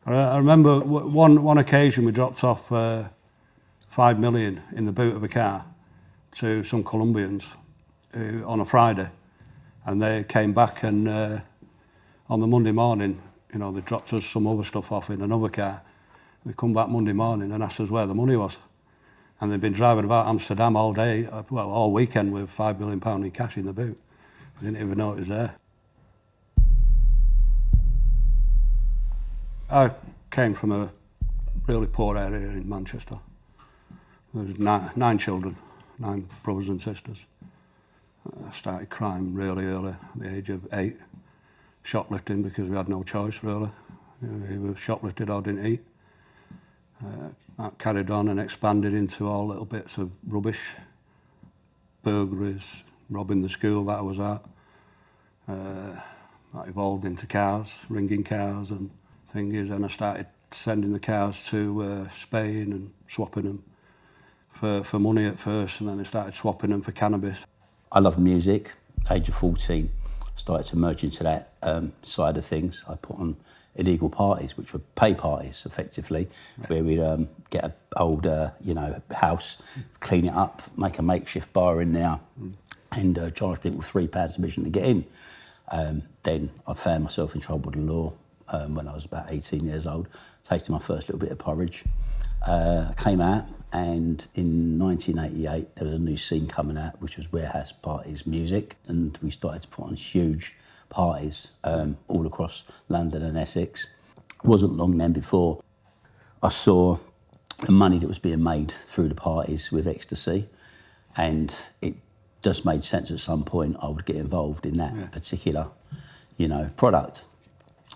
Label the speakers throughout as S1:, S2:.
S1: I remember one occasion we dropped off 5 million in the boot of a car to some Colombians on a Friday, and they came back and on the Monday morning, you know, they dropped us some other stuff off in another car. They come back Monday morning and asked us where the money was. And they'd been driving about Amsterdam all day, well, all weekend with £5 million in cash in the boot. They didn't even know it was there. I came from a really poor area in Manchester. There was nine children, 9 brothers and sisters. I started crime really early, at the age of 8. Shoplifting because we had no choice really. Either shoplifted or didn't eat. That carried on and expanded into all little bits of rubbish, burglaries, robbing the school that I was at. That evolved into cars, ringing cars and things, and I started sending the cars to Spain and swapping them for money at first, and then I started swapping them for cannabis.
S2: I loved music. Age of 14, started to merge into that side of things. I put on illegal parties, which were pay parties, effectively, right, where we'd get an old, house, clean it up, make a makeshift bar in there, and charge people £3 admission to get in. Then I found myself in trouble with the law when I was about 18 years old, tasted my first little bit of porridge. I came out, and in 1988 there was a new scene coming out, which was warehouse parties music, and we started to put on huge parties all across London and Essex. It wasn't long then before I saw the money that was being made through the parties with ecstasy, and it just made sense at some point I would get involved in that particular, product.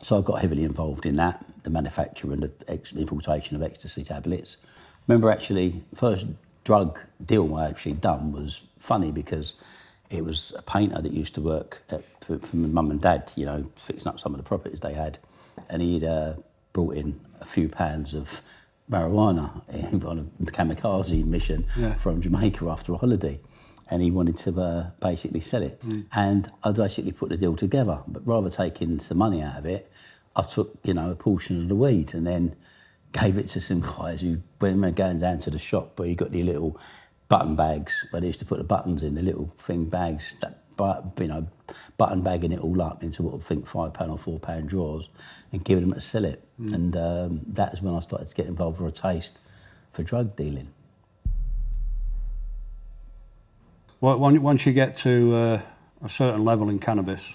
S2: So I got heavily involved in that, the manufacture and the importation of ecstasy tablets. Remember, actually, first drug deal I actually done was funny because it was a painter that used to work for my mum and dad, fixing up some of the properties they had. And he'd brought in a few pounds of marijuana on a kamikaze mission from Jamaica after a holiday. And he wanted to basically sell it. And I basically put the deal together, but rather taking some money out of it, I took, a portion of the weed and then gave it to some guys who, when they were going down to the shop where you got the little button bags, where they used to put the buttons in, the little thing bags, button bagging it all up into what I think £5 or £4 drawers and giving them to sell it. And that is when I started to get involved with a taste for drug dealing.
S1: Well, once you get to a certain level in cannabis,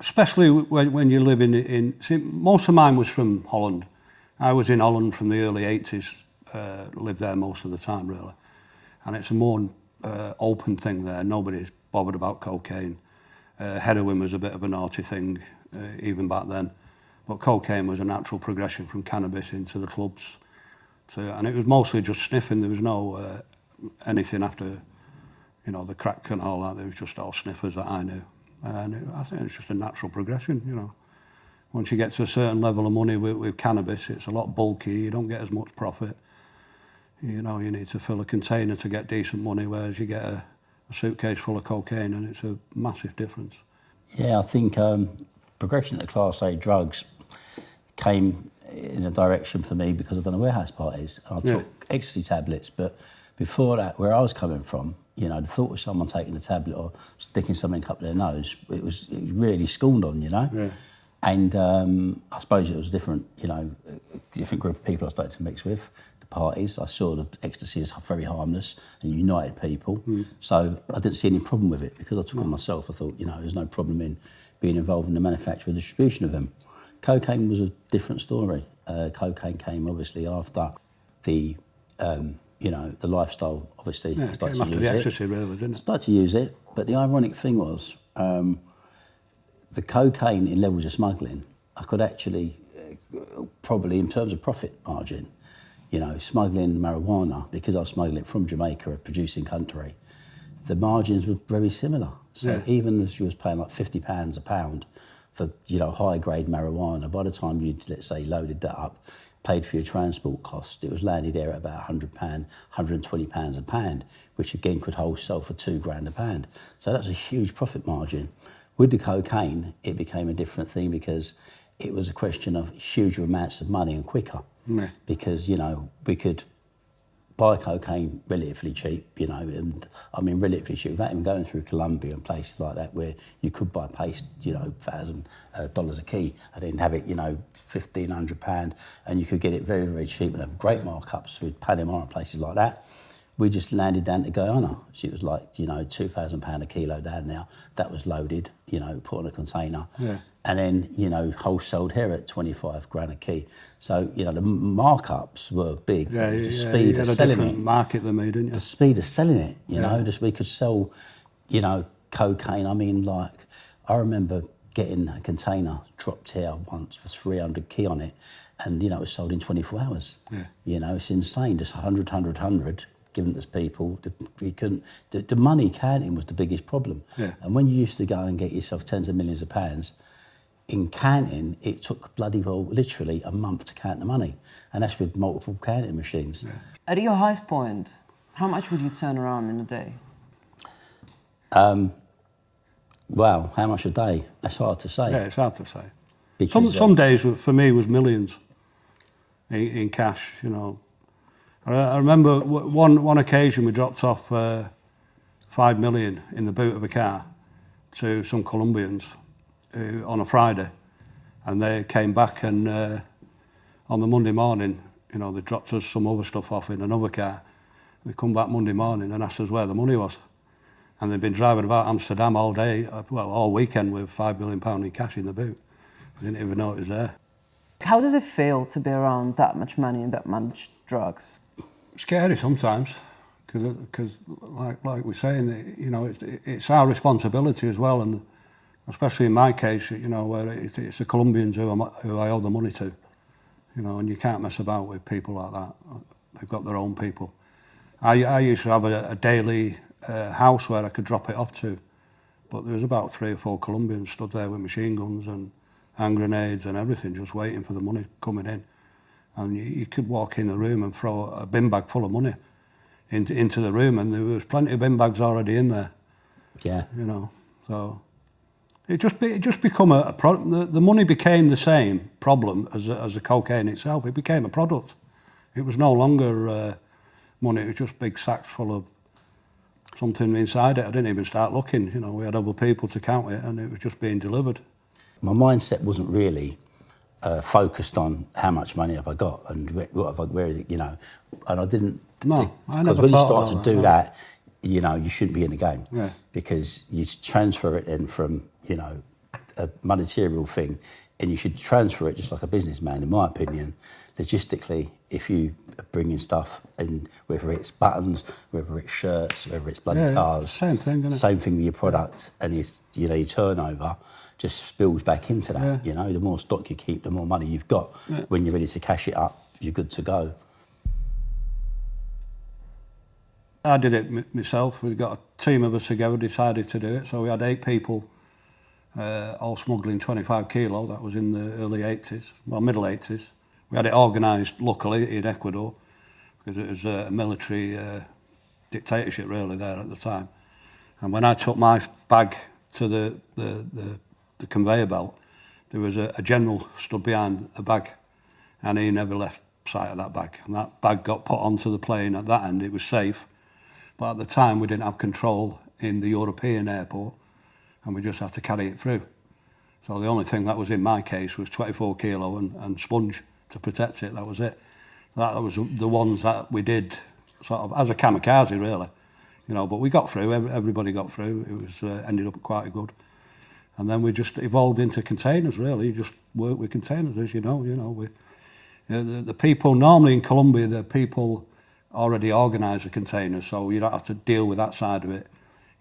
S1: especially when you live in see, most of mine was from Holland. I was in Holland from the early 80s, lived there most of the time really. And it's a more open thing there, nobody's bothered about cocaine. Heroin was a bit of a naughty thing even back then, but cocaine was a natural progression from cannabis into the clubs. And it was mostly just sniffing, there was no anything after, the crack and all that. There was just all sniffers that I knew. And I think it's just a natural progression, Once you get to a certain level of money with cannabis, it's a lot bulky, you don't get as much profit. You need to fill a container to get decent money, whereas you get a suitcase full of cocaine and it's a massive difference.
S2: Yeah, I think progression to Class A drugs came in a direction for me because I've done warehouse parties. I took ecstasy tablets, but before that, where I was coming from, the thought of someone taking a tablet or sticking something up their nose, it was really scorned on, Yeah. And I suppose it was different group of people I started to mix with, the parties. I saw the ecstasy as very harmless and united people. So I didn't see any problem with it because I took it myself. I thought, there's no problem in being involved in the manufacture and distribution of them. Cocaine was a different story. Cocaine came obviously after the lifestyle, obviously.
S1: Yeah, it came after the ecstasy, really, didn't it?
S2: Started to use it, but the ironic thing was, the cocaine in levels of smuggling, I could actually, probably in terms of profit margin, smuggling marijuana, because I was smuggling it from Jamaica, a producing country, the margins were very similar. So even if you was paying like £50 a pound for, high grade marijuana, by the time you'd, let's say, loaded that up, paid for your transport cost, it was landed there at about £100, £120 a pound, which again could wholesale for £2 a pound. So that's a huge profit margin. With the cocaine, it became a different thing because it was a question of huge amounts of money and quicker.
S1: Yeah.
S2: Because, you know, we could buy cocaine relatively cheap, you know, and I mean relatively cheap, without even going through Colombia and places like that where you could buy paste, you know, $1,000 a key and then have it, you know, £1,500, and you could get it very, very cheap and have great markups with Panama and places like that. We just landed down to Guyana. So it was like, you know, £2,000 a kilo down there. That was loaded, you know, put on a container.
S1: Yeah.
S2: And then, you know, wholesaled here at 25 grand a key. So, you know, the markups were big.
S1: Yeah,
S2: the
S1: yeah,
S2: speed
S1: you had
S2: of
S1: a
S2: selling
S1: different
S2: it.
S1: market than me, didn't you?
S2: The speed of selling it, you know,
S1: Yeah.
S2: just we could sell, you know, cocaine. I mean, like, I remember getting a container dropped here once for 300 key on it, and, you know, it was sold in 24 hours.
S1: Yeah.
S2: You know, it's insane, just 100, given to people. We couldn't, the money counting was the biggest problem.
S1: Yeah.
S2: And when you used to go and get yourself tens of millions of pounds, in counting, it took bloody well, literally a month to count the money. And that's with multiple counting machines.
S1: Yeah.
S3: At your highest point, how much would you turn around in a day?
S2: Wow, how much a day? That's hard to say.
S1: Yeah, it's hard to say.
S2: Because,
S1: Some days for me was millions in cash, you know. I remember one occasion we dropped off 5 million in the boot of a car to some Colombians on a Friday, and they came back, and on the Monday morning, you know, they dropped us some other stuff off in another car. They come back Monday morning and asked us where the money was, and they'd been driving about Amsterdam all day, well, all weekend with £5 million in cash in the boot. I didn't even know it was there.
S3: How does it feel to be around that much money and that much drugs?
S1: Scary sometimes, because like we're saying, you know, it's our responsibility as well, and especially in my case, you know, where it's the Colombians who I owe the money to, you know, and you can't mess about with people like that. They've got their own people. I used to have a daily house where I could drop it off to, but there was about 3 or 4 Colombians stood there with machine guns and hand grenades and everything, just waiting for the money coming in. And you could walk in the room and throw a bin bag full of money into the room, and there was plenty of bin bags already in there.
S2: Yeah.
S1: You know, so it just become a product. The money became the same problem as the cocaine itself. It became a product. It was no longer money. It was just big sacks full of something inside it. I didn't even start looking. You know, we had other people to count it, and it was just being delivered.
S2: My mindset wasn't really focused on how much money have I got and where is it, you know, and I didn't.
S1: No, I never
S2: because when you
S1: thought
S2: start
S1: about
S2: to do
S1: no.
S2: that, you know, you shouldn't be in the game.
S1: Yeah.
S2: Because you transfer it in from, you know, a monetarial thing, and you should transfer it just like a businessman, in my opinion. Logistically, if you are bringing stuff, and whether it's buttons, whether it's shirts, whether it's bloody cars,
S1: same thing, isn't it?
S2: same thing with your product, and it's, you know, your turnover just spills back into that.
S1: Yeah.
S2: You know, the more stock you keep, the more money you've got.
S1: Yeah.
S2: When you're ready to cash it up, you're good to go.
S1: I did it myself. We got a team of us together, decided to do it. So we had 8 people, all smuggling 25 kilo. That was in the early 80s, well, middle 80s. We had it organised, luckily, in Ecuador, because it was a military dictatorship, really, there at the time. And when I took my bag to the conveyor belt, there was a general stood behind the bag, and he never left sight of that bag. And that bag got put onto the plane at that end. It was safe. But at the time, we didn't have control in the European airport, and we just had to carry it through. So the only thing that was in my case was 24 kilo and sponge to protect it. That was it. That was the ones that we did sort of as a kamikaze, really. You know, but we got through. Everybody got through. It was ended up quite good. And then we just evolved into containers, really. You just work with containers, as you know. You know, the people normally in Colombia, the people already organise the containers, so you don't have to deal with that side of it.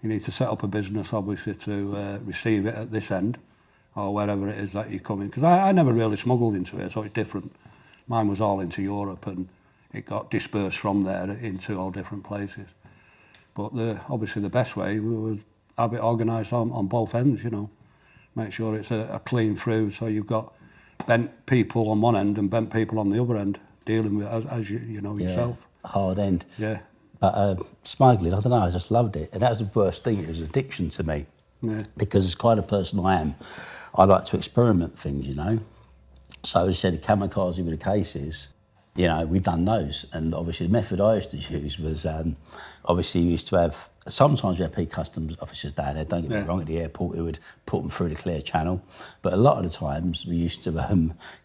S1: You need to set up a business, obviously, to receive it at this end, or wherever it is that you come in. Because I never really smuggled into it, so it's different. Mine was all into Europe, and it got dispersed from there into all different places. But obviously the best way was have it organised on both ends, you know. Make sure it's a clean through, so you've got bent people on one end and bent people on the other end, dealing with it as you know yourself.
S2: Hard end.
S1: Yeah.
S2: But smuggling, I don't know, I just loved it. And that's the worst thing, it was addiction to me.
S1: Yeah.
S2: Because as kind of person I am, I like to experiment things, you know. So as I said, the kamikaze with the cases, you know, we've done those. And obviously the method I used to use was, obviously we used to have, sometimes we had customs officers down there, don't get me wrong, at the airport who would put them through the clear channel. But a lot of the times we used to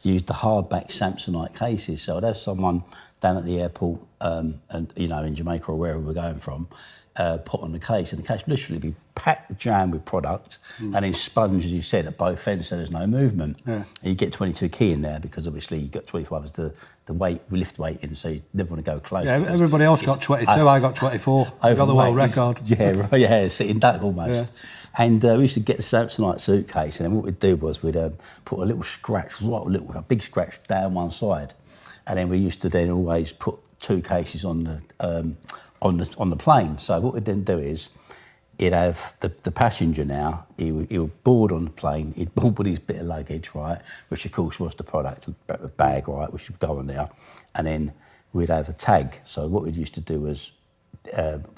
S2: use the hardback Samsonite cases. So I'd have someone down at the airport, and you know, in Jamaica or wherever we're going from, put on the case, and the case would literally be packed jam with product and then sponge, as you said, at both ends so there's no movement. And you get 22 key in there because obviously you've got 25 as the weight, we lift weight in, so you never want to go close.
S1: Yeah, everybody else got 22, I got 24. I got the world record.
S2: Yeah, right, yeah, sitting duck almost. And we used to get the Samsonite suitcase, and then what we'd do was we'd put a little scratch, a big scratch down one side, and then we used to then always put 2 cases on the plane. So what we'd then do is, he'd have the passenger now, he would board on the plane, he'd board with his bit of luggage, right, which of course was the product, a bag, right, which would go on there, and then we'd have a tag. So what we used to do was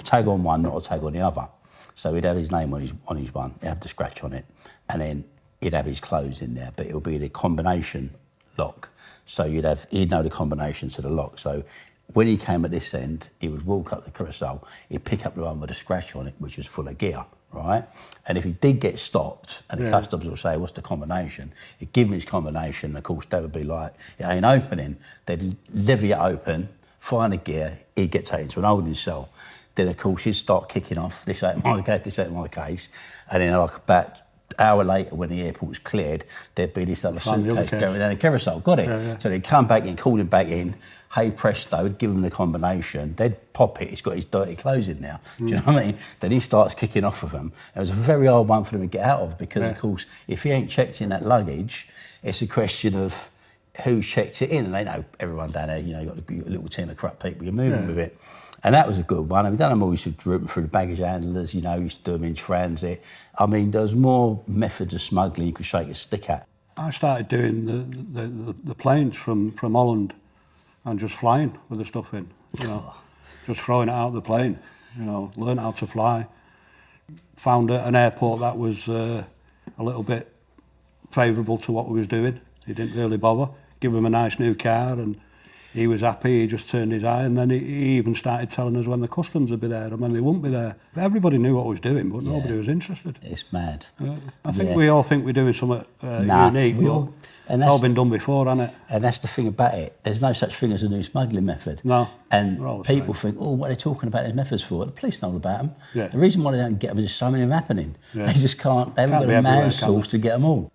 S2: tag on one, not a tag on the other. So he'd have his name on his one, he'd have the scratch on it, and then he'd have his clothes in there, but it would be the combination lock. So he'd know the combination to the lock. So when he came at this end, he would walk up the carousel, he'd pick up the one with a scratch on it, which was full of gear, right? And if he did get stopped, and the customs would say, what's the combination? He'd give him his combination, and of course, they would be like, it ain't opening. They'd levy it open, find the gear, he'd get taken to an holding cell. Then, of course, he'd start kicking off, this ain't my case, this ain't my case. And then, like, about hour later, when the airport was cleared, there'd be this other suitcase going down the carousel. Got it? So they'd come back in, call him back in, hey presto, would give him the combination, they'd pop it, he's got his dirty clothes in now. Do you know what I mean? Then he starts kicking off of them. It was a very hard one for them to get out of because, of course, if he ain't checked in that luggage, it's a question of who checked it in. And they know everyone down there, you know, you've got a little team of crap people, you're moving with it. And that was a good one. I mean, done them all, used to route them through the baggage handlers, you know, used to do them in transit. I mean, there's more methods of smuggling you could shake a stick at.
S1: I started doing the planes from Holland and just flying with the stuff in, you know, just throwing it out of the plane, you know, learn how to fly. Found an airport that was a little bit favourable to what we was doing. He didn't really bother. Give him a nice new car and he was happy, he just turned his eye, and then he even started telling us when the customs would be there and when they wouldn't be there. Everybody knew what we was doing, but nobody was interested.
S2: It's mad.
S1: I think we all think we're doing something unique, but it's all been done before, hasn't it?
S2: And that's the thing about it. There's no such thing as a new smuggling method.
S1: No.
S2: And people think, oh, what are they talking about these methods for? The police know about them. The reason why they don't get them is there's so many of them happening. They just can't, they haven't got a man's source to get them all.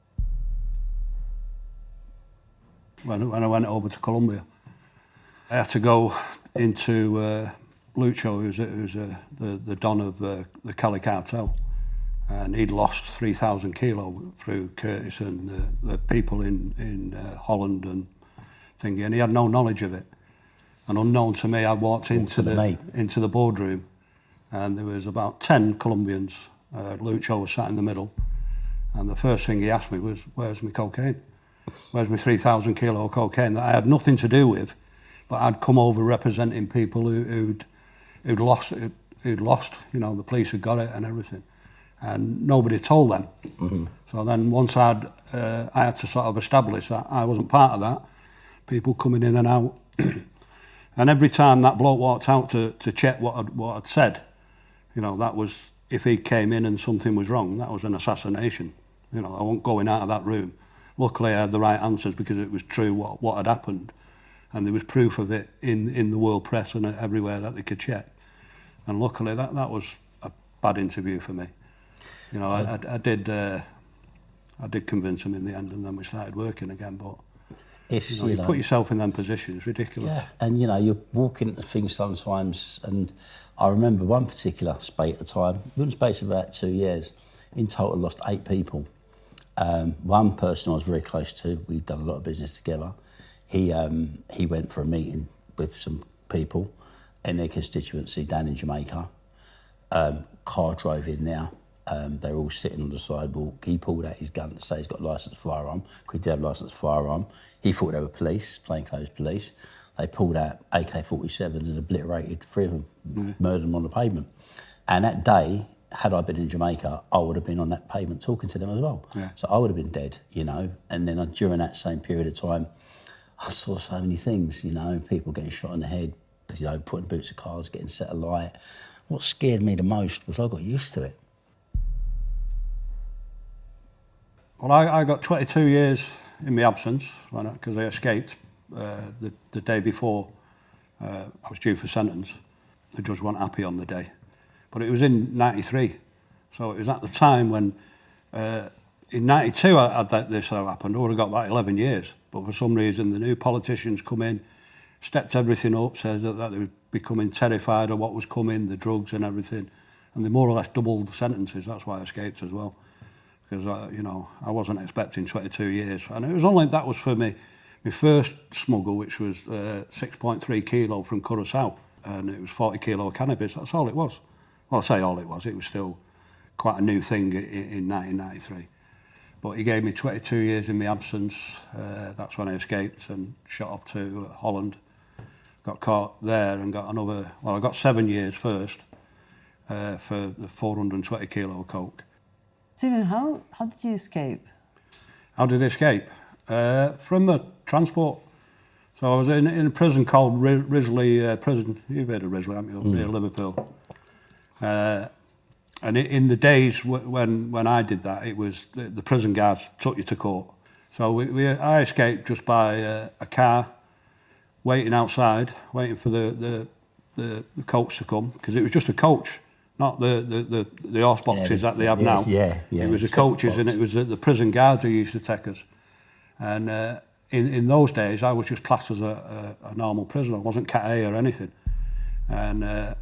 S1: When I went over to Colombia, I had to go into Lucho, who's the don of the Cali cartel, and he'd lost 3,000 kilo through Curtis and the people in Holland and thingy, and he had no knowledge of it. And unknown to me, I walked into the boardroom, and there was about 10 Colombians. Lucho was sat in the middle, and the first thing he asked me was, "Where's my cocaine? Where's my 3,000 kilo of cocaine that I had nothing to do with?" But I'd come over representing people who'd lost. You know, the police had got it and everything, and nobody told them. So then once I had to sort of establish that I wasn't part of that. People coming in and out, and every time that bloke walked out to check what I'd said, you know, that was, if he came in and something was wrong, that was an assassination. You know, I wasn't going out of that room. Luckily, I had the right answers because it was true what had happened. And there was proof of it in the world press and everywhere that they could check. And luckily, that was a bad interview for me. You know, I did convince them in the end, and then we started working again. But you put yourself in them positions, ridiculous.
S2: Yeah, and you know, you're walking into things sometimes. And I remember one particular spate at a time, within space of about 2 years, in total lost 8 people. One person I was very close to, we'd done a lot of business together. He went for a meeting with some people in their constituency down in Jamaica. Car drove in there. They were all sitting on the sidewalk. He pulled out his gun to say he's got a licence to firearm. He did have a licence to firearm. He thought they were police, plainclothes police. They pulled out AK-47s and obliterated 3 of them, murdered them on the pavement. And that day, had I been in Jamaica, I would have been on that pavement talking to them as well.
S1: Yeah.
S2: So I would have been dead, you know. And then during that same period of time, I saw so many things, you know, people getting shot in the head, you know, putting boots of cars, getting set alight. What scared me the most was I got used to it.
S1: Well, I got 22 years in my absence because I escaped the day before I was due for sentence. The judge wasn't happy on the day. But it was in 93. So it was at the time when, in 92, this happened. I would have got about 11 years. But for some reason, the new politicians come in, stepped everything up, said that they were becoming terrified of what was coming, the drugs and everything. And they more or less doubled the sentences. That's why I escaped as well. Because, you know, I wasn't expecting 22 years. And it was only, that was for me, my first smuggle, which was 6.3 kilo from Curaçao. And it was 40 kilo of cannabis. That's all it was. Well, I say all it was still quite a new thing in 1993. But he gave me 22 years in my absence. That's when I escaped and shot up to Holland. Got caught there and got another, well, I got 7 years first for the 420 kilo of coke.
S3: Stephen, how did you escape?
S1: How did I escape? From the transport. So I was in a prison called Risley Prison. You've heard of Risley, haven't you? Near Liverpool. And in the days when I did that, it was the prison guards took you to court. So I escaped just by a car, waiting outside, waiting for the coach to come, because it was just a coach, not the horse boxes that they have now.
S2: Yeah.
S1: It was the coaches, and it was the prison guards who used to take us. And in those days, I was just classed as a normal prisoner. I wasn't Cat A or anything. And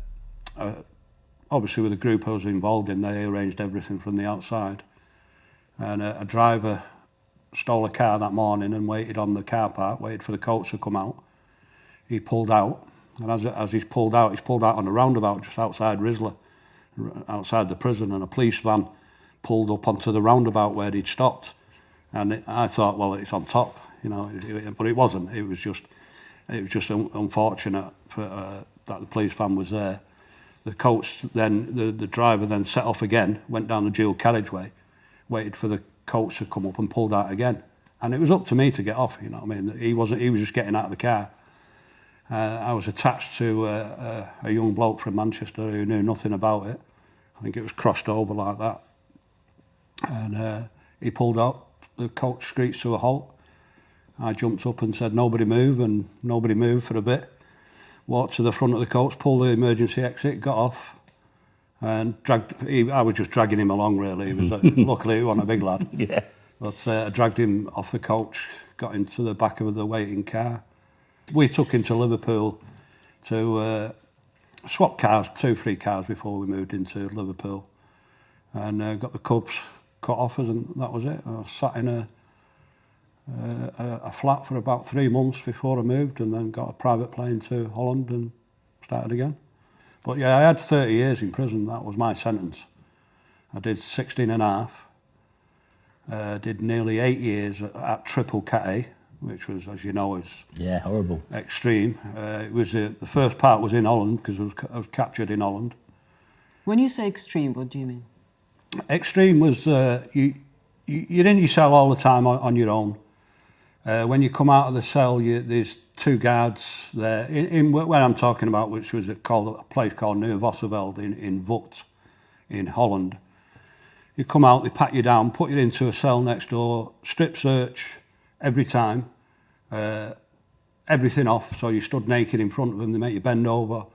S1: obviously with the group I was involved in, they arranged everything from the outside. And a driver stole a car that morning and waited on the car park, waited for the coach to come out. He pulled out, and as he's pulled out on a roundabout just outside Risley, outside the prison, and a police van pulled up onto the roundabout where he'd stopped. And I thought, well, it's on top, you know, but it wasn't. It was just unfortunate that the police van was there. The coach then, the driver then set off again, went down the dual carriageway, waited for the coach to come up and pulled out again. And it was up to me to get off, you know what I mean? He was just getting out of the car. I was attached to a young bloke from Manchester who knew nothing about it. I think it was crossed over like that. And he pulled out, the coach screeched to a halt. I jumped up and said, nobody move, and nobody moved for a bit. Walked to the front of the coach, pulled the emergency exit, got off, and I was just dragging him along, really. He was luckily he wasn't a big lad.
S2: Yeah.
S1: But I dragged him off the coach, got into the back of the waiting car. We took him to Liverpool to swap cars, 2-3 cars before we moved into Liverpool, and got the cups cut off us, and that was it. I sat in a flat for about 3 months before I moved, and then got a private plane to Holland and started again. But yeah, I had 30 years in prison. That was my sentence. I did 16 and a half. Did nearly 8 years at triple Cat A, which was, as you know, is
S2: horrible,
S1: extreme. It was the first part was in Holland because I was captured in Holland.
S3: When you say extreme, what do you mean? Extreme
S1: was you're in your cell all the time on your own. When you come out of the cell, there's 2 guards there. In where I'm talking about, which was a place called Nieuw-Vossenveld in Vught, in Holland. You come out, they pat you down, put you into a cell next door, strip search every time, everything off. So you stood naked in front of them, they make you bend over,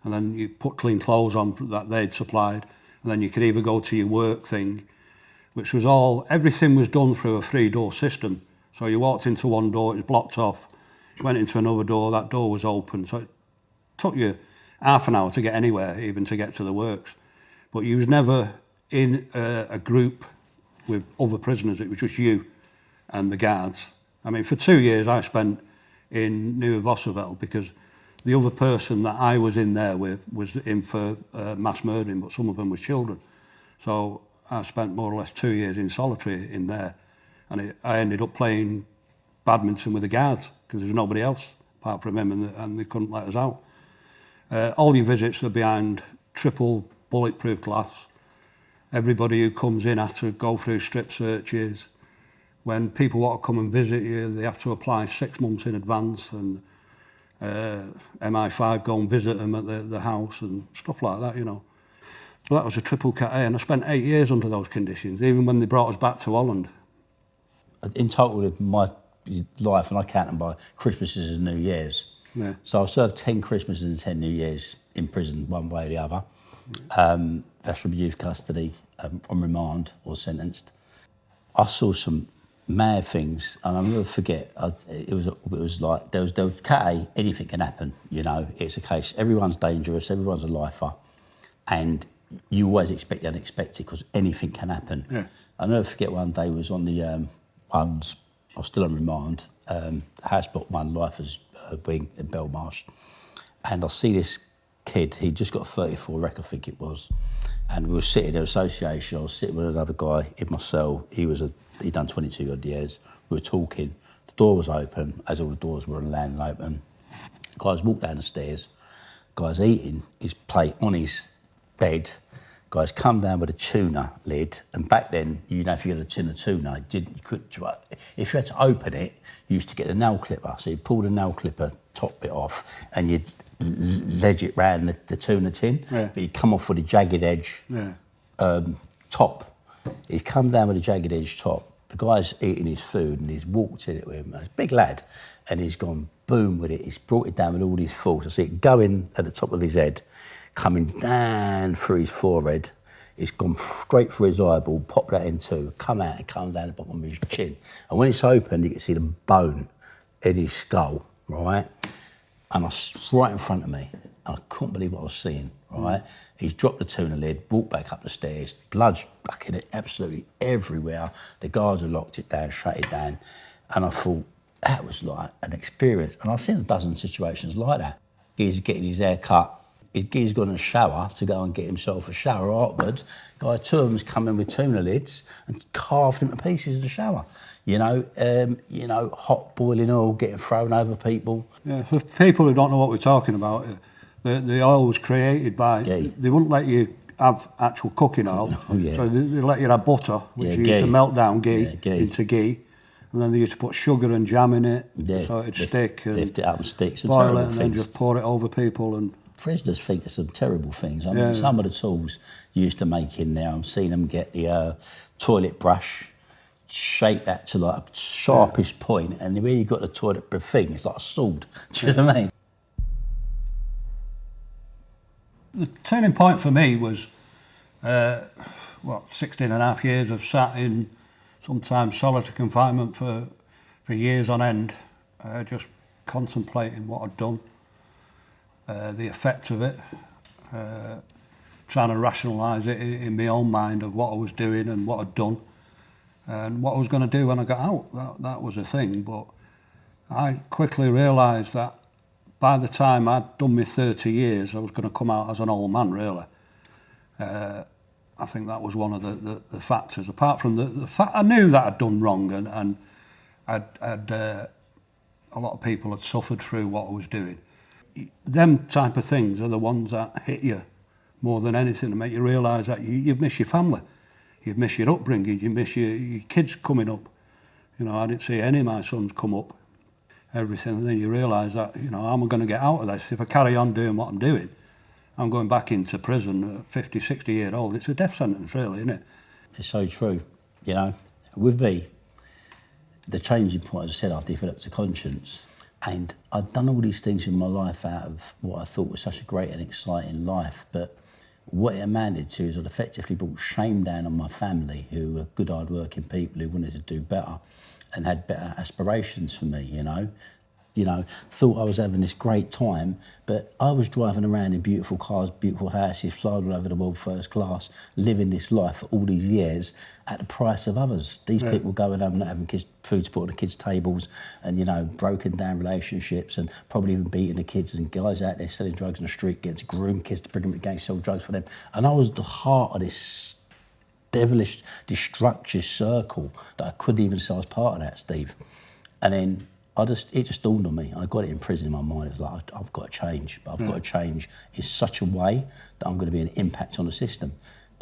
S1: and then you put clean clothes on that they'd supplied, and then you could either go to your work thing, which was everything was done through a 3-door system. So you walked into one door, it was blocked off, went into another door, that door was open. So it took you half an hour to get anywhere, even to get to the works. But you was never in a group with other prisoners, it was just you and the guards. I mean, for 2 years I spent in Nieuw-Vossenveld because the other person that I was in there with was in for mass murdering, but some of them were children. So I spent more or less 2 years in solitary in there. And I ended up playing badminton with the guards because there was nobody else apart from him, and they couldn't let us out. All your visits are behind triple bulletproof glass. everybody who comes in has to go through strip searches. When people want to come and visit you, they have to apply 6 months in advance, and MI5 go and visit them at the house and stuff like that, you know. So that was a triple Cat A, and I spent 8 years under those conditions, even when they brought us back to Holland.
S2: In total, of my life, and I count them by Christmases and New Year's.
S1: Yeah.
S2: So I served 10 Christmases and 10 New Years in prison, one way or the other. That's from youth custody, on remand or sentenced. I saw some mad things, and I'll never forget. It was like there was Cat A, anything can happen. You know, it's a case. Everyone's dangerous. Everyone's a lifer, and you always expect the unexpected because anything can happen.
S1: Yeah.
S2: I'll never forget one day was on the ones. I was still on remand. House Block 1 Lifers wing in Belmarsh, and I see this kid. He just got a 34 rec, I think it was, and we were sitting in an association. I was sitting with another guy in my cell. He'd done 22 odd years. We were talking. The door was open, as all the doors were on land and open. Guys walked down the stairs. Guy's eating his plate on his bed. Guys come down with a tuna lid, and back then, you know, if you had a tin of tuna, you could. If you had to open it, you used to get a nail clipper. So you pull the nail clipper top bit off, and you'd ledge it round the tuna tin.
S1: Yeah.
S2: But you'd come off with a jagged edge top. He's come down with a jagged edge top. The guy's eating his food, and he's walked in it with him. He's a big lad, and he's gone boom with it. He's brought it down with all his force. I see it going at the top of his head, coming down through his forehead. It's gone straight through his eyeball, popped that in two, come out and come down the bottom of his chin. And when it's opened, you can see the bone in his skull, right? And I was right in front of me, and I couldn't believe what I was seeing, right? He's dropped the tuna lid, walked back up the stairs, blood's bucking it absolutely everywhere. The guards had locked it down, shut it down. And I thought, that was like an experience. And I've seen a dozen situations like that. He's getting his hair cut. He's gone in a shower to go and get himself a shower afterwards. Guy, two of them's come in with tuna lids and carved them to pieces in the shower. You know, hot boiling oil getting thrown over people.
S1: Yeah, for people who don't know what we're talking about, the oil was created by...
S2: Ghee.
S1: They wouldn't let you have actual cooking oil.
S2: Oh, yeah.
S1: So they let you have butter, which you
S2: ghee.
S1: used to melt down ghee,
S2: Yeah, ghee.
S1: into ghee. And then they used to put sugar and jam in it,
S2: Yeah,
S1: so it'd stick. And
S2: lift it up and stick. Some
S1: boil
S2: terrible
S1: it and then
S2: things.
S1: just pour it over people. And
S2: Prisoners think of some terrible things. I mean,
S1: Yeah,
S2: some of the tools you used to make in there, I'm seeing them get the toilet brush, shape that to like a sharpest point, and where you got the toilet brush thing, it's like a sword. Do you know what I mean?
S1: the turning point for me was, 16 and a half years of sat in sometimes solitary confinement for years on end, just contemplating what I'd done, the effect of it, trying to rationalise it in my own mind of what I was doing and what I'd done and what I was going to do when I got out. That was a thing, but I quickly realised that by the time I'd done my 30 years, I was going to come out as an old man, really. I think that was one of the factors. Apart from the fact I knew that I'd done wrong, and a lot of people had suffered through what I was doing. Them type of things are the ones that hit you more than anything, to make you realise that you've missed your family, you've missed your upbringing, you miss your kids coming up. You know, I didn't see any of my sons come up, everything, and then you realise that, you know, how am I going to get out of this? If I carry on doing what I'm doing, I'm going back into prison at 50, 60-year-old. It's a death sentence, really, isn't it?
S2: It's so true. You know, with me, the changing point, as I said, I developed a conscience. And I'd done all these things in my life out of what I thought was such a great and exciting life. But what it amounted to is I'd effectively brought shame down on my family, who were good, hard-working people who wanted to do better and had better aspirations for me, you know. You know, thought I was having this great time, but I was driving around in beautiful cars, beautiful houses, flying all over the world first class, living this life for all these years at the price of others. These people going home, not having food to put on the kids' tables, and, you know, broken down relationships, and probably even beating the kids, and guys out there selling drugs on the street, getting to groom kids to bring them to gangs, sell drugs for them. And I was the heart of this devilish, destructive circle that I couldn't even say I was part of that, Steve. And then it just dawned on me. I got it in prison in my mind. It was like, I've got to change, but I've got to change in such a way that I'm going to be an impact on the system.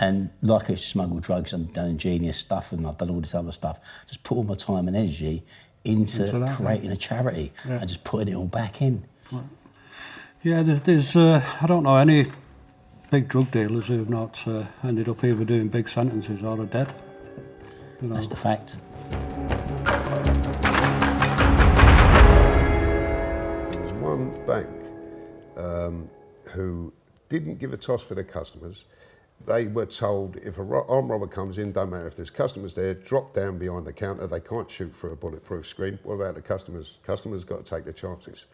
S2: And like I used to smuggle drugs and done ingenious stuff and I've done all this other stuff, just put all my time and energy into
S1: that,
S2: creating a charity and just putting it all back in.
S1: Yeah, there's I don't know any big drug dealers who've not ended up either doing big sentences or are dead. You know.
S2: That's the fact.
S4: There was one bank who didn't give a toss for their customers. They were told if an armed robber comes in, don't matter if there's customers there, drop down behind the counter. They can't shoot through a bulletproof screen. What about the customers? Customers got to take their chances.